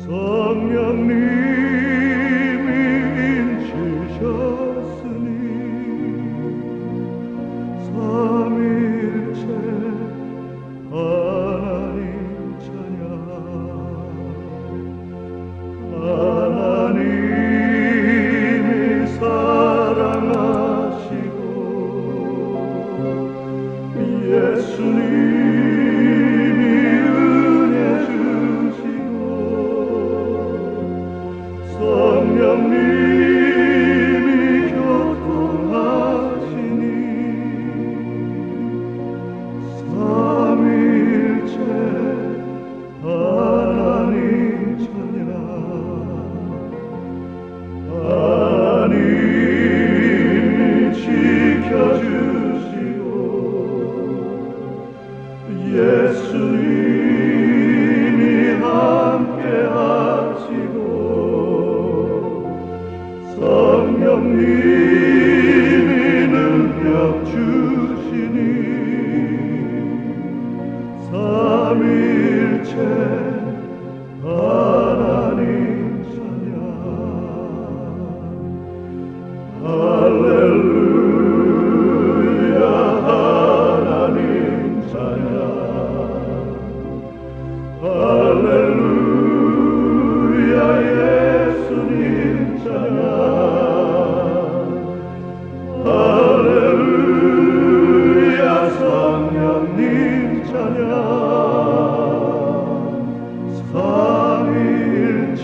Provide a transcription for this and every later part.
성령님이 인치셨으니 삼일체 하나님 찬양. 하나님이 사랑하시고 예수님이 은혜 주시고 성령님이 교통하시니 삼일체 하나님 찬양. 하나님이 지켜주시고 예수님이 함께 하시고 성령님이 능력 주시니 삼일체 하나님 찬양. 할렐루야 하나님 찬양. 할렐루야 예수님 찬양. 할렐루야 성령님 찬양. 삼일체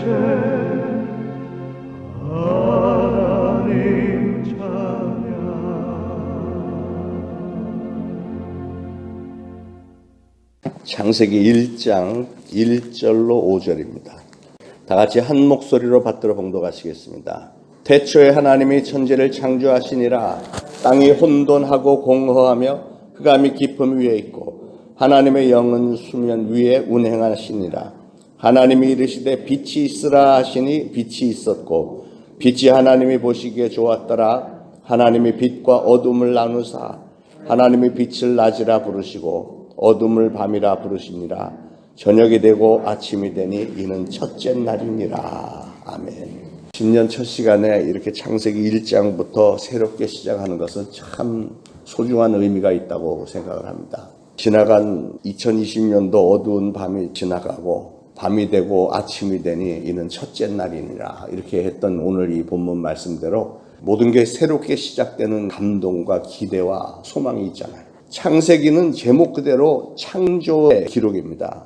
하나님 찬양. 창세기 1장 1절로 5절입니다. 다 같이 한 목소리로 받들어 봉독하시겠습니다. 태초에 하나님이 천지를 창조하시니라. 땅이 혼돈하고 공허하며 흑암이 깊음 위에 있고 하나님의 영은 수면 위에 운행하시니라. 하나님이 이르시되 빛이 있으라 하시니 빛이 있었고 빛이 하나님이 보시기에 좋았더라. 하나님이 빛과 어둠을 나누사 하나님이 빛을 낮이라 부르시고 어둠을 밤이라 부르시니라. 저녁이 되고 아침이 되니 이는 첫째 날이니라. 아멘. 신년 첫 시간에 이렇게 창세기 1장부터 새롭게 시작하는 것은 참 소중한 의미가 있다고 생각을 합니다. 지나간 2020년도 어두운 밤이 지나가고 밤이 되고 아침이 되니 이는 첫째 날이니라. 이렇게 했던 오늘 이 본문 말씀대로 모든 게 새롭게 시작되는 감동과 기대와 소망이 있잖아요. 창세기는 제목 그대로 창조의 기록입니다.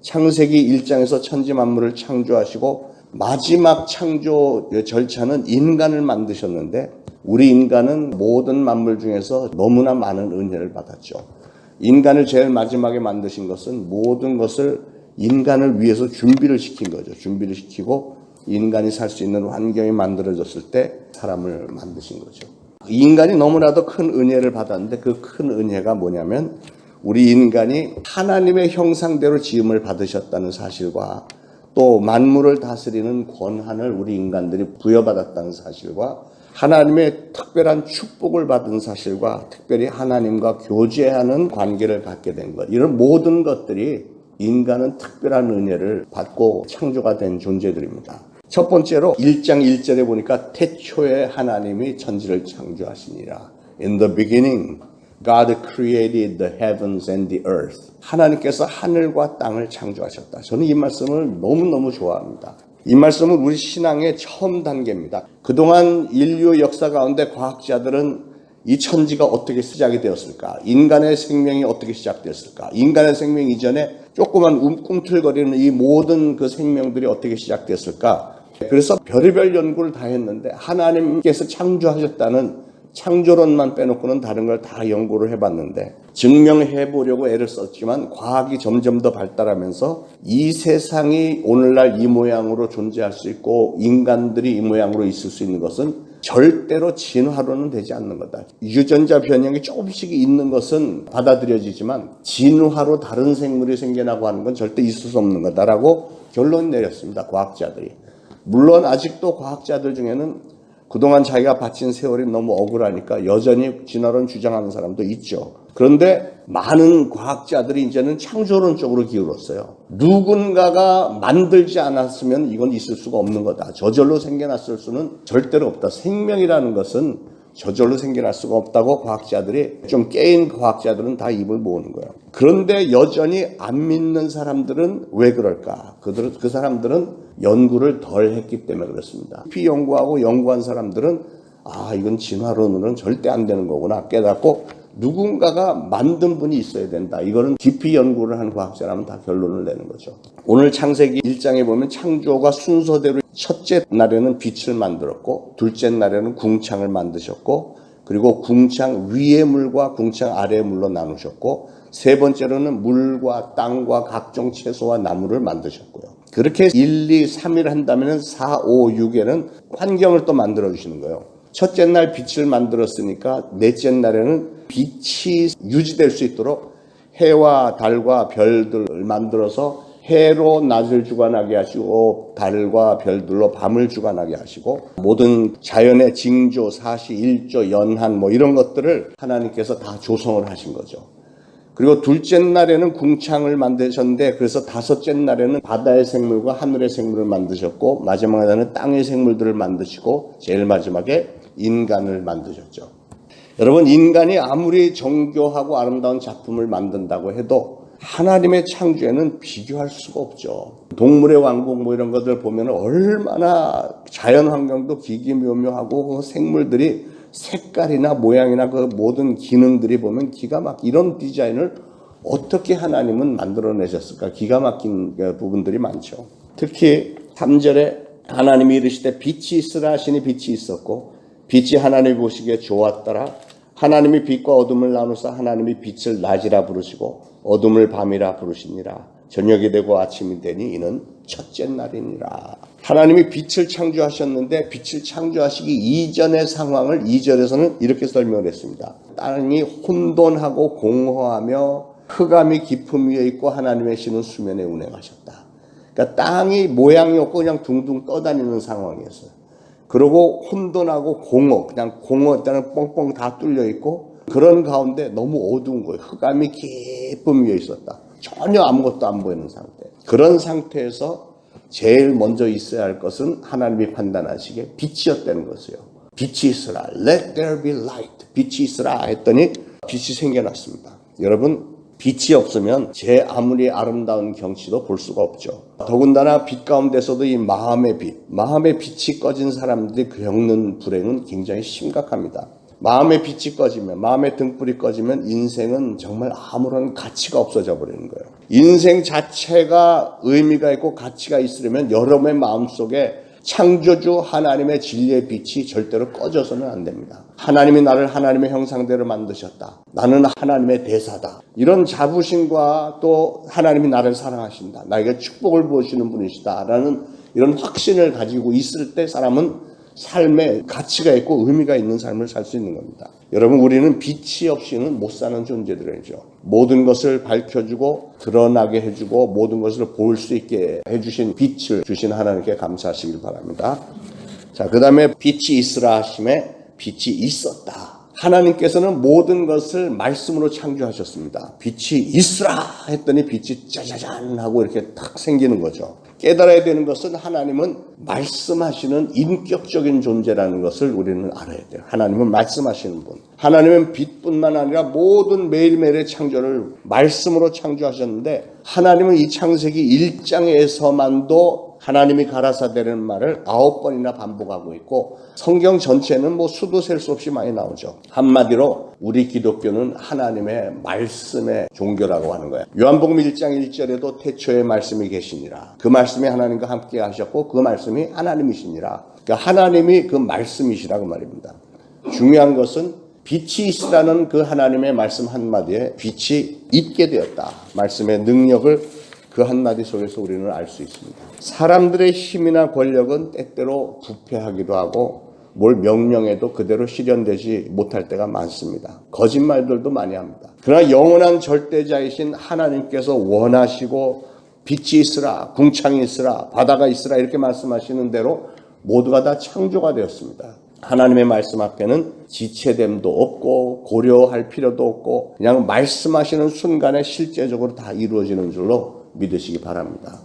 창세기 1장에서 천지 만물을 창조하시고 마지막 창조 절차는 인간을 만드셨는데 우리 인간은 모든 만물 중에서 너무나 많은 은혜를 받았죠. 인간을 제일 마지막에 만드신 것은 모든 것을 인간을 위해서 준비를 시킨 거죠. 준비를 시키고 인간이 살 수 있는 환경이 만들어졌을 때 사람을 만드신 거죠. 인간이 너무나도 큰 은혜를 받았는데 그 큰 은혜가 뭐냐면 우리 인간이 하나님의 형상대로 지음을 받으셨다는 사실과 또 만물을 다스리는 권한을 우리 인간들이 부여받았다는 사실과 하나님의 특별한 축복을 받은 사실과 특별히 하나님과 교제하는 관계를 갖게 된 것, 이런 모든 것들이 인간은 특별한 은혜를 받고 창조가 된 존재들입니다. 첫 번째로 1장 1절에 보니까 태초에 하나님이 천지를 창조하시니라. In the beginning, God created the heavens and the earth. 하나님께서 하늘과 땅을 창조하셨다. 저는 이 말씀을 너무너무 좋아합니다. 이 말씀은 우리 신앙의 처음 단계입니다. 그동안 인류 역사 가운데 과학자들은 이 천지가 어떻게 시작이 되었을까? 인간의 생명이 어떻게 시작되었을까? 인간의 생명 이전에 조그만 꿈틀거리는 이 모든 그 생명들이 어떻게 시작됐을까? 그래서 별의별 연구를 다 했는데 하나님께서 창조하셨다는 창조론만 빼놓고는 다른 걸 다 연구를 해봤는데 증명해보려고 애를 썼지만 과학이 점점 더 발달하면서 이 세상이 오늘날 이 모양으로 존재할 수 있고 인간들이 이 모양으로 있을 수 있는 것은 절대로 진화로는 되지 않는 거다. 유전자 변형이 조금씩 있는 것은 받아들여지지만 진화로 다른 생물이 생겨나고 하는 건 절대 있을 수 없는 거다라고 결론 내렸습니다. 과학자들이. 물론 아직도 과학자들 중에는 그동안 자기가 바친 세월이 너무 억울하니까 여전히 진화론 주장하는 사람도 있죠. 그런데 많은 과학자들이 이제는 창조론 쪽으로 기울었어요. 누군가가 만들지 않았으면 이건 있을 수가 없는 거다. 저절로 생겨났을 수는 절대로 없다. 생명이라는 것은 저절로 생겨날 수가 없다고 과학자들이, 좀 깨인 과학자들은 다 입을 모으는 거예요. 그런데 여전히 안 믿는 사람들은 왜 그럴까? 그 사람들은 연구를 덜 했기 때문에 그렇습니다. 깊이 연구하고 연구한 사람들은 이건 진화론으로는 절대 안 되는 거구나 깨닫고 누군가가 만든 분이 있어야 된다. 이거는 깊이 연구를 한 과학자라면 다 결론을 내는 거죠. 오늘 창세기 1장에 보면 창조가 순서대로 첫째 날에는 빛을 만들었고 둘째 날에는 궁창을 만드셨고 그리고 궁창 위의 물과 궁창 아래의 물로 나누셨고 세 번째로는 물과 땅과 각종 채소와 나무를 만드셨고요. 그렇게 1, 2, 3일 한다면 4, 5, 6에는 환경을 또 만들어 주시는 거예요. 첫째 날 빛을 만들었으니까 넷째 날에는 빛이 유지될 수 있도록 해와 달과 별들을 만들어서 해로 낮을 주관하게 하시고 달과 별들로 밤을 주관하게 하시고 모든 자연의 징조, 사시, 일조, 연한 이런 것들을 하나님께서 다 조성을 하신 거죠. 그리고 둘째 날에는 궁창을 만드셨는데 그래서 다섯째 날에는 바다의 생물과 하늘의 생물을 만드셨고 마지막 날에는 땅의 생물들을 만드시고 제일 마지막에 인간을 만드셨죠. 여러분, 인간이 아무리 정교하고 아름다운 작품을 만든다고 해도 하나님의 창조에는 비교할 수가 없죠. 동물의 왕국 이런 것들 보면 얼마나 자연 환경도 기기묘묘하고 그 생물들이 색깔이나 모양이나 그 모든 기능들이 보면 기가 막 이런 디자인을 어떻게 하나님은 만들어내셨을까? 기가 막힌 부분들이 많죠. 특히 3절에 하나님이 이르시되 빛이 있으라 하시니 빛이 있었고 빛이 하나님이 보시기에 좋았더라. 하나님이 빛과 어둠을 나누사 하나님이 빛을 낮이라 부르시고 어둠을 밤이라 부르시니라. 저녁이 되고 아침이 되니 이는 첫째 날이니라. 하나님이 빛을 창조하셨는데 빛을 창조하시기 이전의 상황을 2절에서는 이렇게 설명을 했습니다. 땅이 혼돈하고 공허하며 흑암이 깊음 위에 있고 하나님의 신은 수면에 운행하셨다. 그러니까 땅이 모양이 없고 그냥 둥둥 떠다니는 상황이었어요. 그리고 혼돈하고 그냥 공허, 땅은 뻥뻥 다 뚫려 있고 그런 가운데 너무 어두운 거예요. 흑암이 깊음 위에 있었다. 전혀 아무것도 안 보이는 상태. 그런 상태에서 제일 먼저 있어야 할 것은 하나님이 판단하시기에 빛이었다는 것이에요. 빛이 있으라. Let there be light. 빛이 있으라 했더니 빛이 생겨났습니다. 여러분, 빛이 없으면 제 아무리 아름다운 경치도 볼 수가 없죠. 더군다나 빛 가운데서도 이 마음의 빛이 꺼진 사람들이 겪는 불행은 굉장히 심각합니다. 마음의 빛이 꺼지면, 마음의 등불이 꺼지면 인생은 정말 아무런 가치가 없어져 버리는 거예요. 인생 자체가 의미가 있고 가치가 있으려면 여러분의 마음속에 창조주 하나님의 진리의 빛이 절대로 꺼져서는 안 됩니다. 하나님이 나를 하나님의 형상대로 만드셨다. 나는 하나님의 대사다. 이런 자부심과 또 하나님이 나를 사랑하신다. 나에게 축복을 부으시는 분이시다. 라는 이런 확신을 가지고 있을 때 사람은 삶에 가치가 있고 의미가 있는 삶을 살 수 있는 겁니다. 여러분, 우리는 빛이 없이는 못 사는 존재들이죠. 모든 것을 밝혀주고 드러나게 해주고 모든 것을 볼 수 있게 해주신 빛을 주신 하나님께 감사하시길 바랍니다. 자, 그 다음에 빛이 있으라 하심에 빛이 있었다. 하나님께서는 모든 것을 말씀으로 창조하셨습니다. 빛이 있으라 했더니 빛이 짜자잔 하고 이렇게 탁 생기는 거죠. 깨달아야 되는 것은 하나님은 말씀하시는 인격적인 존재라는 것을 우리는 알아야 돼요. 하나님은 말씀하시는 분. 하나님은 빛뿐만 아니라 모든 매일매일의 창조를 말씀으로 창조하셨는데 하나님은 이 창세기 1장에서만도 하나님이 가라사대라는 말을 9번이나 반복하고 있고 성경 전체는 수도 셀 수 없이 많이 나오죠. 한마디로 우리 기독교는 하나님의 말씀의 종교라고 하는 거예요. 요한복음 1장 1절에도 태초에 말씀이 계시니라. 그 말씀이 하나님과 함께 하셨고 그 말씀이 하나님이시니라. 그러니까 하나님이 그 말씀이시라고 말입니다. 중요한 것은 빛이 있으라는 그 하나님의 말씀 한마디에 빛이 있게 되었다. 말씀의 능력을 그 한마디 속에서 우리는 알 수 있습니다. 사람들의 힘이나 권력은 때때로 부패하기도 하고 뭘 명령해도 그대로 실현되지 못할 때가 많습니다. 거짓말들도 많이 합니다. 그러나 영원한 절대자이신 하나님께서 원하시고 빛이 있으라, 궁창이 있으라, 바다가 있으라 이렇게 말씀하시는 대로 모두가 다 창조가 되었습니다. 하나님의 말씀 앞에는 지체됨도 없고 고려할 필요도 없고 그냥 말씀하시는 순간에 실제적으로 다 이루어지는 줄로 믿으시기 바랍니다.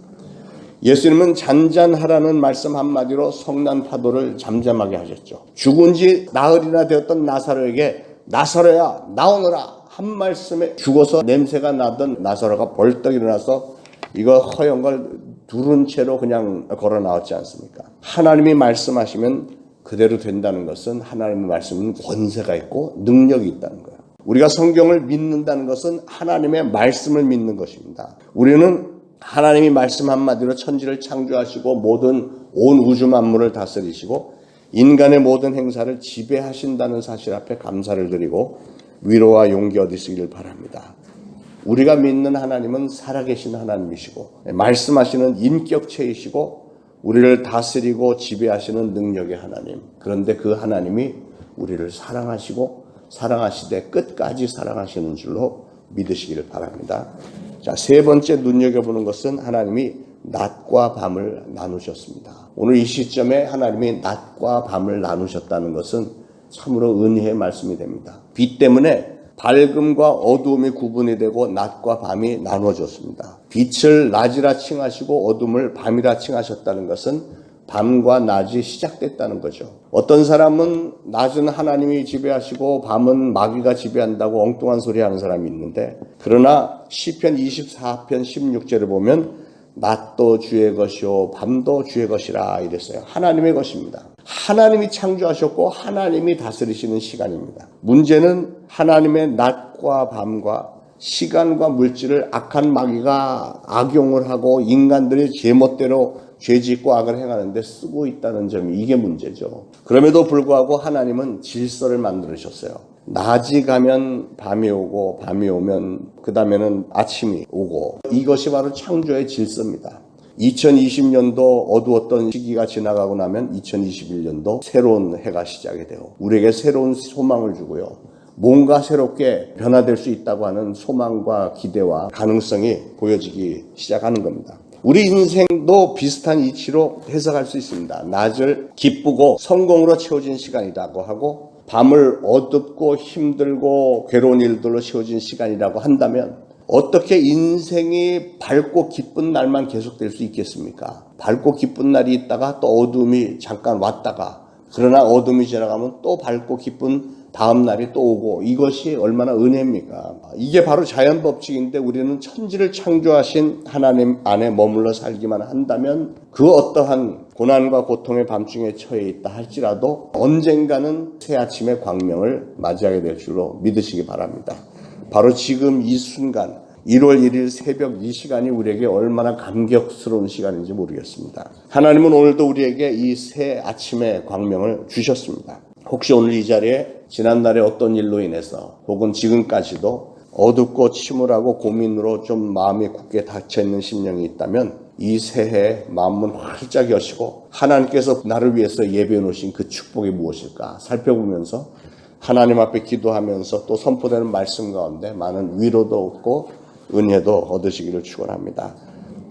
예수님은 잔잔하라는 말씀 한마디로 성난 파도를 잠잠하게 하셨죠. 죽은 지 나흘이나 되었던 나사로에게 나사로야 나오너라 한 말씀에 죽어서 냄새가 나던 나사로가 벌떡 일어나서 이거 허연 걸 두른 채로 그냥 걸어 나왔지 않습니까? 하나님이 말씀하시면 그대로 된다는 것은 하나님의 말씀은 권세가 있고 능력이 있다는 거예요. 우리가 성경을 믿는다는 것은 하나님의 말씀을 믿는 것입니다. 우리는 하나님이 말씀 한마디로 천지를 창조하시고 모든 온 우주 만물을 다스리시고 인간의 모든 행사를 지배하신다는 사실 앞에 감사를 드리고 위로와 용기 얻으시기를 바랍니다. 우리가 믿는 하나님은 살아계신 하나님이시고 말씀하시는 인격체이시고 우리를 다스리고 지배하시는 능력의 하나님. 그런데 그 하나님이 우리를 사랑하시고 사랑하시되 끝까지 사랑하시는 줄로 믿으시기를 바랍니다. 자, 세 번째 눈여겨보는 것은 하나님이 낮과 밤을 나누셨습니다. 오늘 이 시점에 하나님이 낮과 밤을 나누셨다는 것은 참으로 은혜의 말씀이 됩니다. 빛 때문에 밝음과 어두움이 구분이 되고 낮과 밤이 나눠졌습니다. 빛을 낮이라 칭하시고 어둠을 밤이라 칭하셨다는 것은 밤과 낮이 시작됐다는 거죠. 어떤 사람은 낮은 하나님이 지배하시고 밤은 마귀가 지배한다고 엉뚱한 소리 하는 사람이 있는데, 그러나 시편 24편 16절을 보면 낮도 주의 것이요 밤도 주의 것이라 이랬어요. 하나님의 것입니다. 하나님이 창조하셨고 하나님이 다스리시는 시간입니다. 문제는 하나님의 낮과 밤과 시간과 물질을 악한 마귀가 악용을 하고 인간들이 제멋대로 죄짓고 악을 행하는데 쓰고 있다는 점이 이게 문제죠. 그럼에도 불구하고 하나님은 질서를 만들으셨어요. 낮이 가면 밤이 오고 밤이 오면 그 다음에는 아침이 오고, 이것이 바로 창조의 질서입니다. 2020년도 어두웠던 시기가 지나가고 나면 2021년도 새로운 해가 시작이 되고 우리에게 새로운 소망을 주고요. 뭔가 새롭게 변화될 수 있다고 하는 소망과 기대와 가능성이 보여지기 시작하는 겁니다. 우리 인생도 비슷한 이치로 해석할 수 있습니다. 낮을 기쁘고 성공으로 채워진 시간이라고 하고 밤을 어둡고 힘들고 괴로운 일들로 채워진 시간이라고 한다면 어떻게 인생이 밝고 기쁜 날만 계속될 수 있겠습니까? 밝고 기쁜 날이 있다가 또 어둠이 잠깐 왔다가, 그러나 어둠이 지나가면 또 밝고 기쁜 다음 날이 또 오고, 이것이 얼마나 은혜입니까? 이게 바로 자연 법칙인데 우리는 천지를 창조하신 하나님 안에 머물러 살기만 한다면 그 어떠한 고난과 고통의 밤중에 처해 있다 할지라도 언젠가는 새 아침의 광명을 맞이하게 될 줄로 믿으시기 바랍니다. 바로 지금 이 순간 1월 1일 새벽 이 시간이 우리에게 얼마나 감격스러운 시간인지 모르겠습니다. 하나님은 오늘도 우리에게 이 새 아침의 광명을 주셨습니다. 혹시 오늘 이 자리에 지난날에 어떤 일로 인해서 혹은 지금까지도 어둡고 침울하고 고민으로 좀 마음이 굳게 닫혀있는 심령이 있다면 이 새해 마음은 활짝 여시고 하나님께서 나를 위해서 예배해 놓으신 그 축복이 무엇일까 살펴보면서 하나님 앞에 기도하면서 또 선포되는 말씀 가운데 많은 위로도 얻고 은혜도 얻으시기를 축원합니다.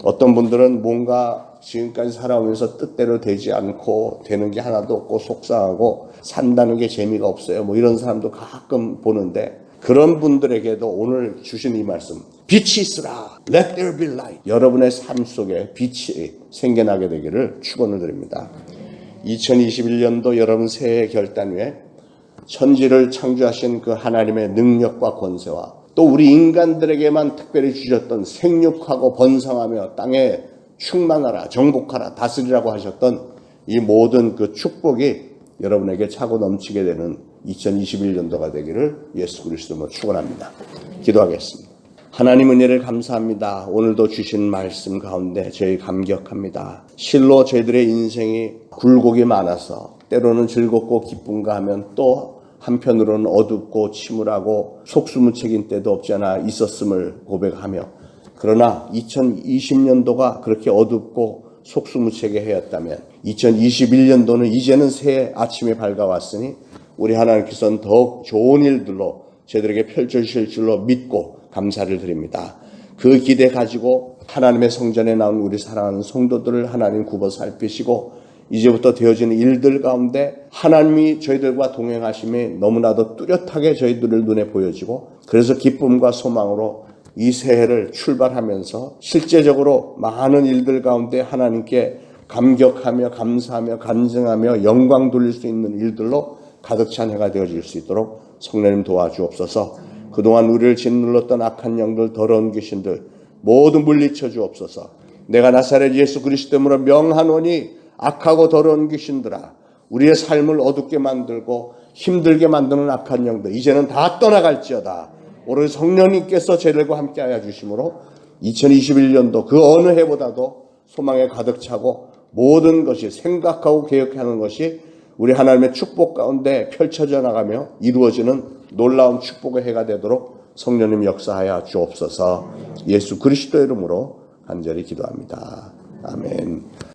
어떤 분들은 뭔가 지금까지 살아오면서 뜻대로 되지 않고 되는 게 하나도 없고 속상하고 산다는 게 재미가 없어요. 뭐 이런 사람도 가끔 보는데, 그런 분들에게도 오늘 주신 이 말씀, 빛이 있으라, let there be light. 여러분의 삶 속에 빛이 생겨나게 되기를 축원을 드립니다. 2021년도 여러분 새해 결단 위에 천지를 창조하신 그 하나님의 능력과 권세와 또 우리 인간들에게만 특별히 주셨던 생육하고 번성하며 땅에 충만하라, 정복하라, 다스리라고 하셨던 이 모든 그 축복이 여러분에게 차고 넘치게 되는 2021년도가 되기를 예수 그리스도로 축원합니다. 기도하겠습니다. 하나님 은혜를 감사합니다. 오늘도 주신 말씀 가운데 저희 감격합니다. 실로 저희들의 인생이 굴곡이 많아서 때로는 즐겁고 기쁜가 하면 또 한편으로는 어둡고 침울하고 속수무책인 때도 없지 않아 있었음을 고백하며, 그러나 2020년도가 그렇게 어둡고 속수무책의 해였다면 2021년도는 이제는 새 아침이 밝아왔으니 우리 하나님께서는 더욱 좋은 일들로 저희들에게 펼쳐주실 줄로 믿고 감사를 드립니다. 그 기대 가지고 하나님의 성전에 나온 우리 사랑하는 성도들을 하나님 굽어 살피시고 이제부터 되어지는 일들 가운데 하나님이 저희들과 동행하심이 너무나도 뚜렷하게 저희들의 눈에 보여지고, 그래서 기쁨과 소망으로 이 새해를 출발하면서 실제적으로 많은 일들 가운데 하나님께 감격하며 감사하며 간증하며 영광 돌릴 수 있는 일들로 가득 찬 해가 되어질 수 있도록 성령님 도와주옵소서. 그동안 우리를 짓눌렀던 악한 영들, 더러운 귀신들 모두 물리쳐 주옵소서. 내가 나사렛 예수 그리스도로 명하노니 악하고 더러운 귀신들아, 우리의 삶을 어둡게 만들고 힘들게 만드는 악한 영들 이제는 다 떠나갈지어다. 오늘 성령님께서 저희들과 함께하여 주심으로 2021년도 그 어느 해보다도 소망에 가득 차고 모든 것이 생각하고 계획하는 것이 우리 하나님의 축복 가운데 펼쳐져 나가며 이루어지는 놀라운 축복의 해가 되도록 성령님 역사하여 주옵소서. 예수 그리스도 이름으로 간절히 기도합니다. 아멘.